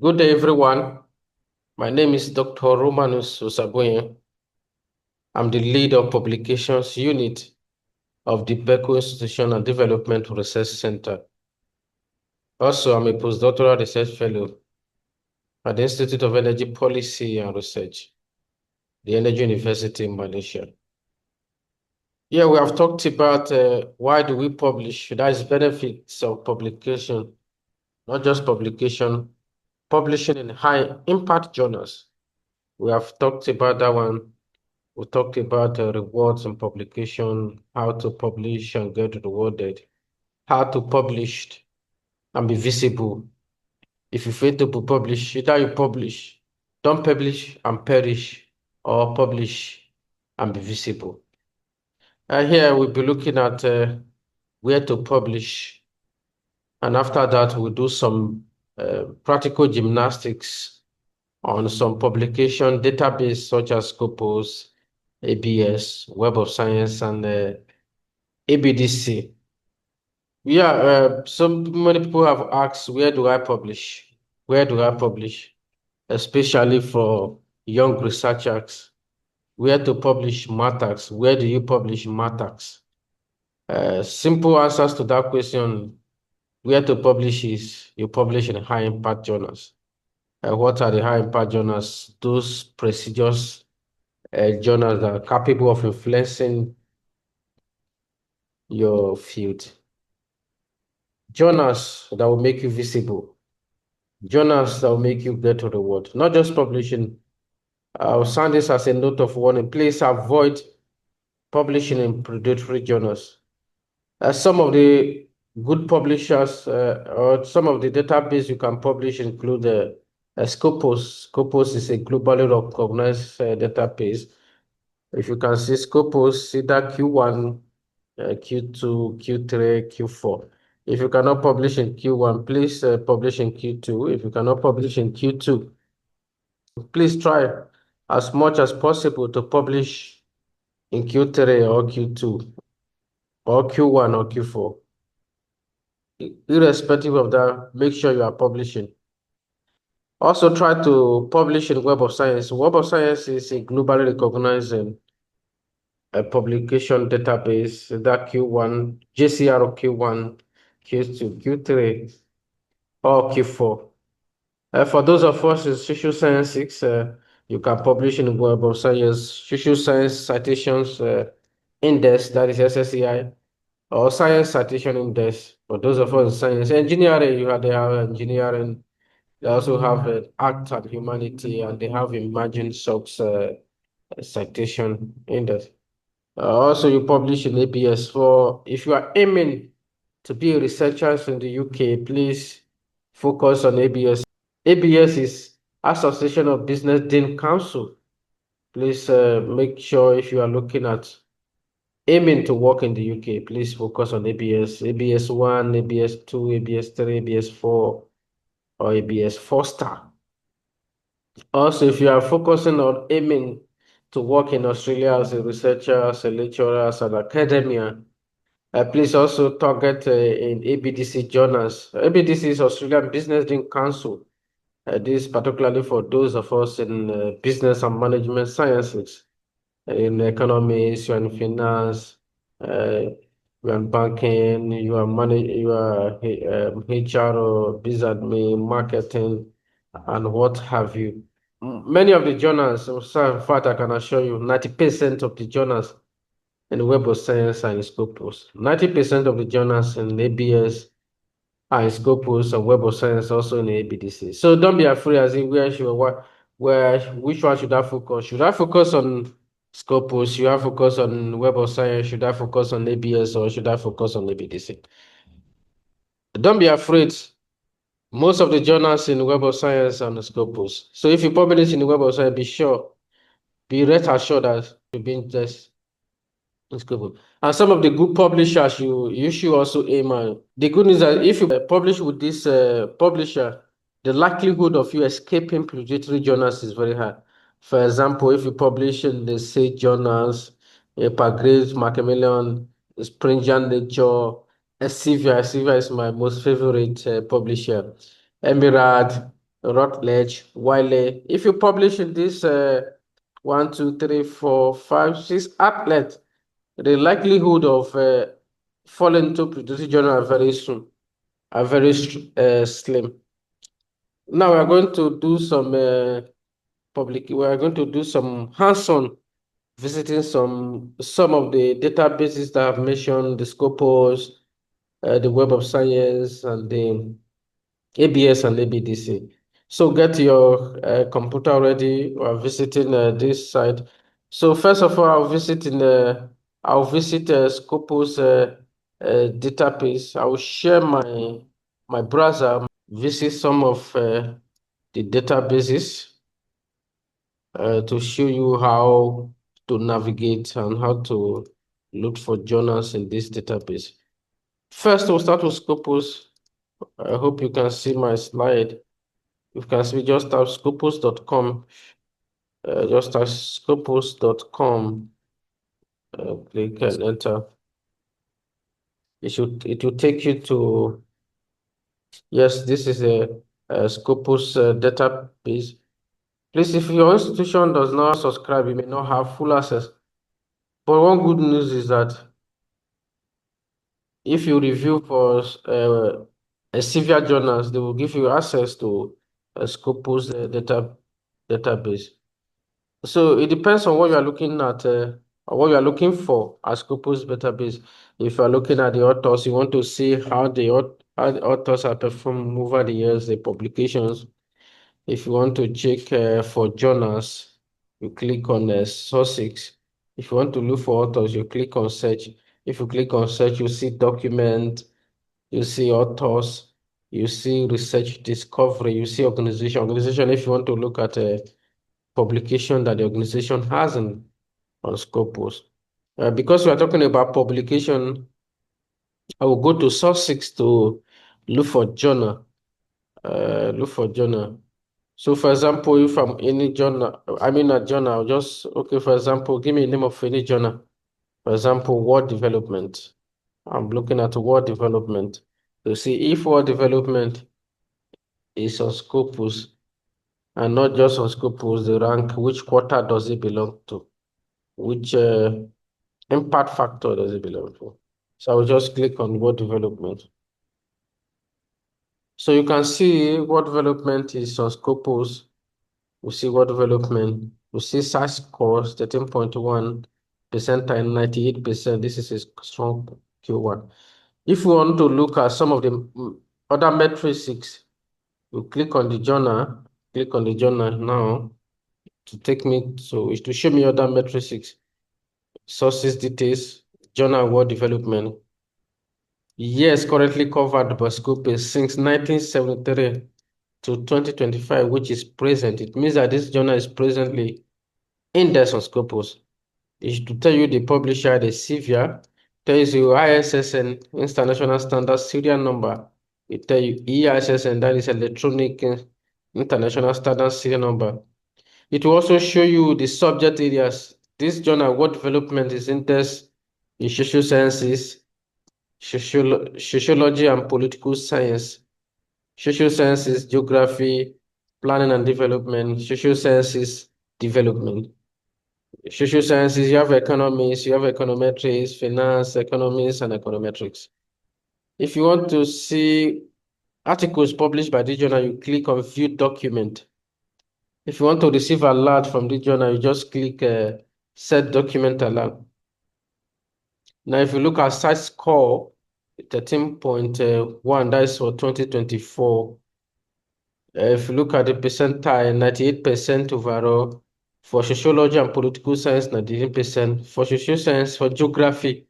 Good day, everyone. My name is Dr. Romanus Osaboyen. I'm the lead of publications unit of the Beko Institution and Development Research Center. Also, I'm a postdoctoral research fellow at the Institute of Energy Policy and Research, the Energy University in Malaysia. Yeah, we have talked about why do we publish, that is benefits of publication, not just publication, publishing in high impact journals. We have talked about that one. We talked about rewards and publication, how to publish and get rewarded, how to publish and be visible. If you fail to be published, either you publish, don't publish and perish, or publish and be visible. And here we'll be looking at where to publish. And after that, we'll do some practical gymnastics on some publication database such as Scopus, ABS, Web of Science, and ABDC. Yeah, so many people have asked, where do I publish? Where do I publish? Especially for young researchers. Where to publish matters? Where do you publish matters? Simple answers to that question, where to publish is you publish in high impact journals. What are the high impact journals? Those prestigious journals that are capable of influencing your field. Journals that will make you visible. Journals that will make you get to the world. Not just publishing. I'll sound this as a note of warning. Please avoid publishing in predatory journals. Some of the good publishers or some of the database you can publish include Scopus. Scopus is a globally recognized database. If you can see Scopus, see that Q1, Q2, Q3, Q4. If you cannot publish in Q1, please publish in Q2. If you cannot publish in Q2, please try as much as possible to publish in Q3 or Q2 or Q1 or Q4. Irrespective of that, make sure you are publishing. Also try to publish in Web of Science. Web of Science is a globally recognized a publication database that Q1, JCR Q1, Q2, Q3, or Q4. For those of us in social sciences, you can publish in the Web of Science, Social Science Citations Index, that is SSCI, or Science Citation Index. For those of us in science, engineering, they have engineering. They also have art and humanity, and they have emerging shocks citation index. Also, you publish in ABS. For if you are aiming to be a researcher in the UK, please focus on ABS. ABS is Association of Business Dean Council. Please make sure if you are looking at aiming to work in the UK, please focus on ABS, ABS 1, ABS 2, ABS 3, ABS 4, or ABS 4 star. Also, if you are focusing on aiming to work in Australia as a researcher, as a lecturer, as an academia, please also target in ABDC journals. ABDC is Australian Business Dean Council. This is particularly for those of us in business and management sciences, in economics, you are in finance, you are in banking, you are HR or business admin, marketing, and what have you. Many of the journals, so in fact, I can assure you, 90% of the journals in the Web of Science are in Scopus. 90% of the journals in ABS are in Scopus and Web of Science also in ABDC. So don't be afraid as in which one should I focus? Should I focus on Scopus? Should I focus on Web of Science? Should I focus on ABS or should I focus on ABDC? Don't be afraid. Most of the journals in Web of Science are on Scopus. So if you publish in the Web of Science, be rest assured that you've been just in Scopus. And some of the good publishers you should also aim at. The good news is that if you publish with this publisher, the likelihood of you escaping predatory journals is very high. For example, if you publish in the say journals, Grace, Macmillan, Springer Nature, Elsevier is my most favorite publisher. Emirad, Routledge, Wiley. If you publish in this one, two, three, four, five, six outlets, the likelihood of falling into predatory journal are very soon, are very slim. Now we are going to do some we are going to do some hands-on visiting some of the databases that I've mentioned, the Scopus, the Web of Science, and the ABS and ABDC. So get your computer ready. We are visiting this site. So first of all, I'll visit Scopus database. I will share my browser, visit some of the databases to show you how to navigate and how to look for journals in this database. First, we'll start with Scopus. I hope you can see my slide. You can see just type scopus.com. Just type scopus.com. Click and enter. It will take you to, yes, this is a Scopus database. Please, if your institution does not subscribe, you may not have full access. But one good news is that if you review for Elsevier journals, they will give you access to Scopus database. So it depends on what you are looking at, or what you are looking for as Scopus database. If you are looking at the authors, you want to see how how the authors have performed over the years, the publications. If you want to check for journals, you click on sources. If you want to look for authors, you click on search. If you click on search, you see document, you see authors, you see research discovery, you see organization. Organization, if you want to look at a publication that the organization has on Scopus. Because we are talking about publication, I will go to source 6 to look for journal. Look for journal. So for example, if I'm any journal, I mean a journal, just, okay, for example, give me a name of any journal. For example, word development. I'm looking at word development. To see if word development is on Scopus and not just on Scopus, the rank, which quarter does it belong to? Which impact factor does it belong to? So I will just click on word development. So you can see word development is on Scopus. We see word development. We see SAT scores 13.1 percentile, 98%. This is a strong Q1. If we want to look at some of the other metrics, you click on the journal now to take me to show me other metrics, sources details, journal word development. Yes, currently covered by Scopus since 1973 to 2025, which is present. It means that this journal is presently indexed on Scopus. It should tell you the publisher, the CVR, tells you ISSN, International Standard Serial Number. It tell you EISSN, that is Electronic International Standard Serial Number. It will also show you the subject areas. This journal, what development is indexed in social sciences, sociology and political science, social sciences, geography, planning and development, social sciences, development. Social sciences, you have economics, you have econometrics, finance, economics, and econometrics. If you want to see articles published by this journal, you click on View Document. If you want to receive alert from this journal, you just click Set Document Alert. Now, if you look at site score, 13.1, that is for 2024. If you look at the percentile, 98% overall. For sociology and political science, 98%. For social science, for geography,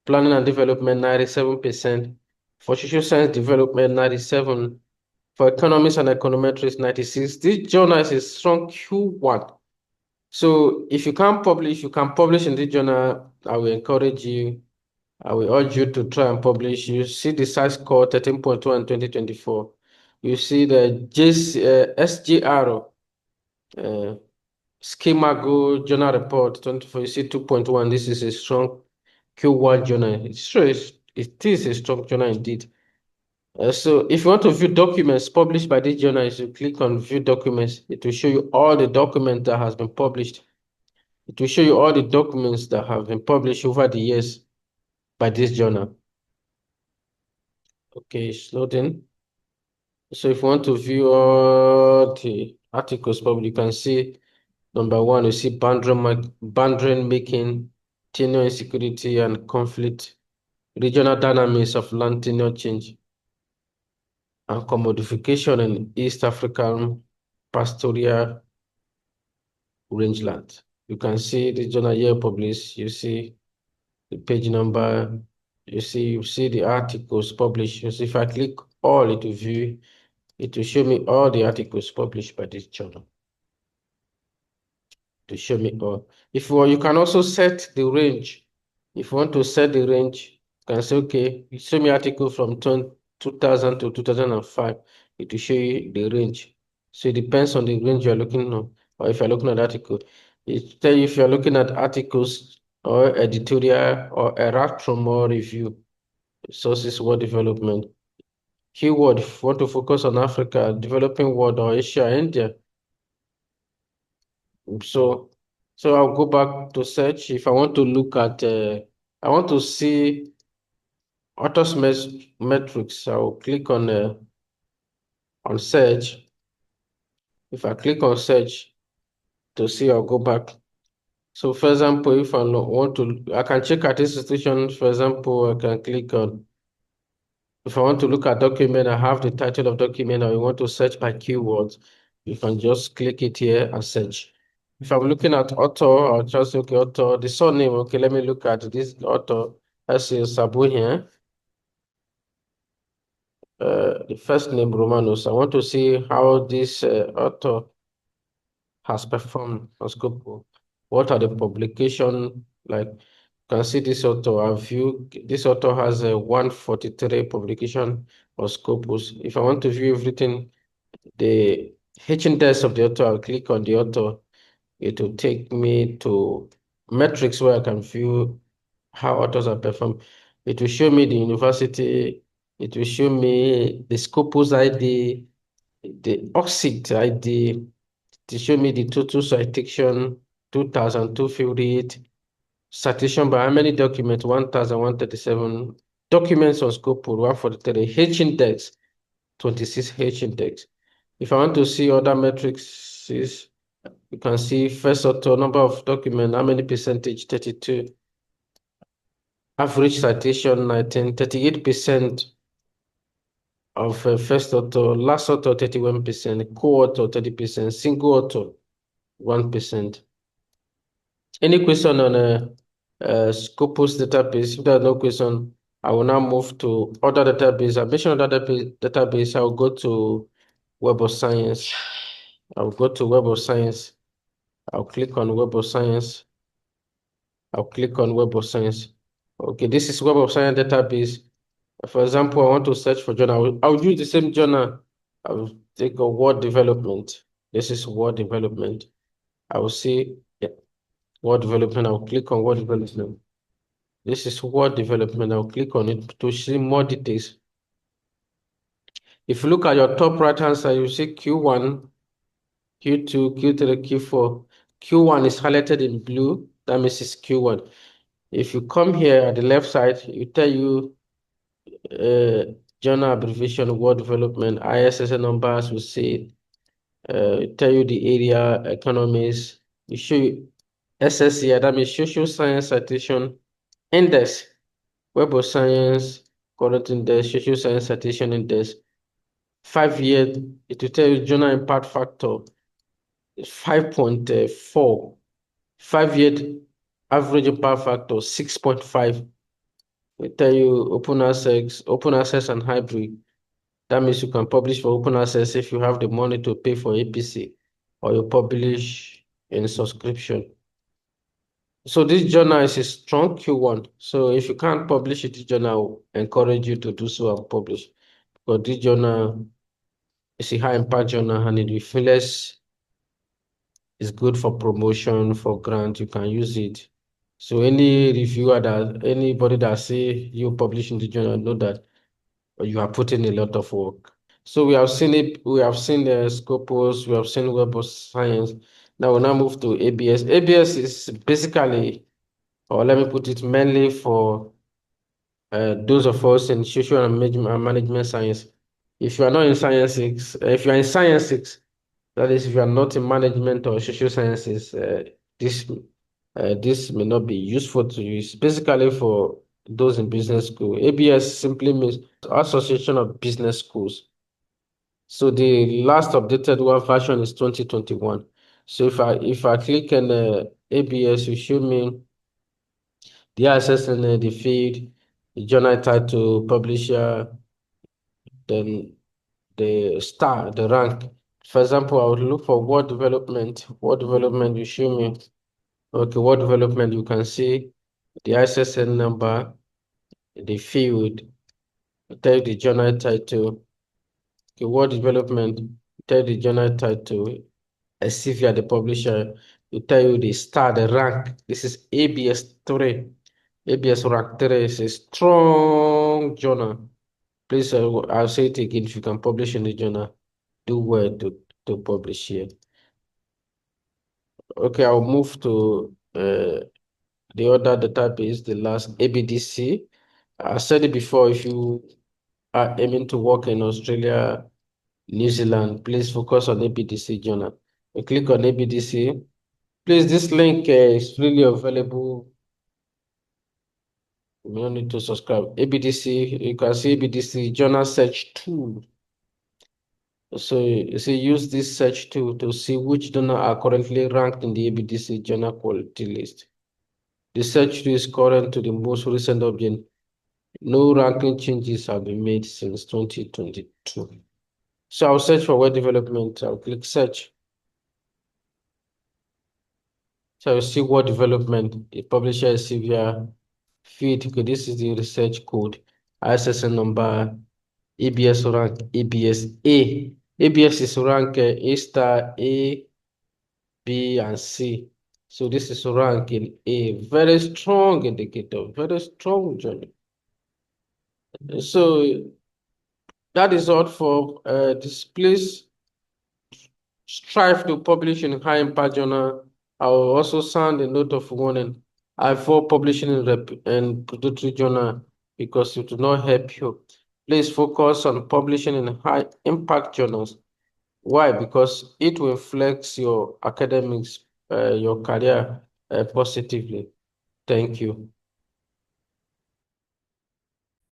planning and development, 97%. For social science development, 97%. For economics and econometrics, 96%. This journal is a strong Q1. So if you can publish in this journal, I will encourage you, I will urge you to try and publish. You see the size score 13.1 in 2024. You see the SGR schema go journal report 24. You see 2.1. This is a strong Q1 journal. It is a strong journal indeed. So if you want to view documents published by this journal, you click on view documents. It will show you all the documents that has been published. It will show you all the documents that have been published over the years by this journal. Okay, it's loading. So if you want to view all the articles published, you can see number one, you see boundary making, tenure insecurity and conflict, regional dynamics of land tenure change, and commodification in East African pastoral rangeland. You can see the journal year published, you see the page number, you see the articles published. You see if I click all, it will view, it will show me all the articles published by this journal. To show me all. If you want, you can also set the range. If you want to set the range, you can say, okay, you show me article from 2000 to 2005. It will show you the range. So it depends on the range you're looking at, or if you're looking at article. It tell you if you're looking at articles or editorial or errata or review, sources, word development. Keyword, if you want to focus on Africa, developing world or Asia, India. So, so I'll go back to search. If I want to look at, I want to see authors metrics. I'll click on search. If I click on search to see, I'll go back. So, for example, if I want to, I can check at institution. For example, I can click on. If I want to look at document, I have the title of document. I want to search by keywords. You can just click it here and search. If I'm looking at author, I'll just look at author, the surname. Okay, let me look at this author. I see Sabu here. The first name Romanus. I want to see how this author has performed on Scopus. What are the publication like? You can see this author. I view this author has a 143 publication on Scopus. If I want to view everything, the H index of the author, I'll click on the author. It will take me to metrics where I can view how authors are performed. It will show me the university. It will show me the Scopus ID, the Oxid ID. To show me the total citation, 2,258. Citation by how many documents? 1,137. Documents on Scopus, 143. H index, 26 H index. If I want to see other metrics, you can see first author, number of document, how many percentage, 32. Average citation, 19, 38% of first author, last author, 31%, co-author, 30%, single author, 1%. Any question on Scopus database? If there's no question, I will now move to other database. I mentioned other database. I will go to Web of Science. I'll go to Web of Science. I'll click on Web of Science. I'll click on Web of Science. Okay, this is Web of Science database. For example, I want to search for journal. I'll use the same journal. I will take a word development. This is word development. I will see word development. I'll click on word development. This is word development. I'll click on it to see more details. If you look at your top right hand side, you see Q1, Q2, Q3, Q4. Q1 is highlighted in blue. That means it's Q1. If you come here at the left side, it tell you journal abbreviation, word development, ISSN numbers, we see, tell you the area, economies, you show you SSCI, that means social science citation index, Web of Science, current index, social science citation index, 5 year, it will tell you journal impact factor, 5.4, 5 year average impact factor, 6.5. We tell you open access and hybrid. That means you can publish for open access if you have the money to pay for APC, or you publish in subscription. So this journal is a strong Q1. So if you can't publish it, this journal, I encourage you to do so and publish. But this journal is a high impact journal and it will feel less, it's good for promotion, for grant, you can use it. So any reviewer anybody that say you publish in the journal, know that you are putting a lot of work. So we have seen it, we have seen the Scopus, we have seen Web of Science. Now we'll now move to ABS. ABS is basically, or let me put it mainly for those of us in social and management science. If you are not in science six, if you are in science six, that is, if you are not in management or social sciences, this may not be useful to you. It's basically for those in business school. ABS simply means Association of Business Schools. So the last updated one version is 2021. So if I click on ABS, you show me the access in the feed, the journal title, publisher, then the star, the rank. For example, I would look for word development. Word development, you show me. Okay, word development, you can see the ISSN number, the field, tell the journal title. Okay, word development, tell the journal title. As if you are the publisher, you tell you the star, the rank. This is ABS 3. ABS rank 3 is a strong journal. Please, I'll say it again. If you can publish in the journal, do well to publish here. Okay, I'll move to the other database, the last ABDC. I said it before, if you are aiming to work in Australia, New Zealand, please focus on ABDC journal. You click on ABDC. Please, this link is freely available. You don't need to subscribe. ABDC, you can see ABDC journal search tool. So you see, use this search tool to see which journal are currently ranked in the ABDC journal quality list. The search tool is current to the most recent update. No ranking changes have been made since 2022. So I'll search for web development. I'll click search. So I'll see web development. The publisher is Severe feed. Okay, this is the research code. ISSN number, ABS rank, ABS A. ABS is rank A star, A, B, and C. So this is rank in A. Very strong indicator, very strong journey. So that is all for this. Please strive to publish in high impact journal. I will also sound a note of warning. I avoid publishing in predatory journal because it will not help you. Please focus on publishing in high impact journals. Why? Because it will flex your academics, your career positively. Thank you.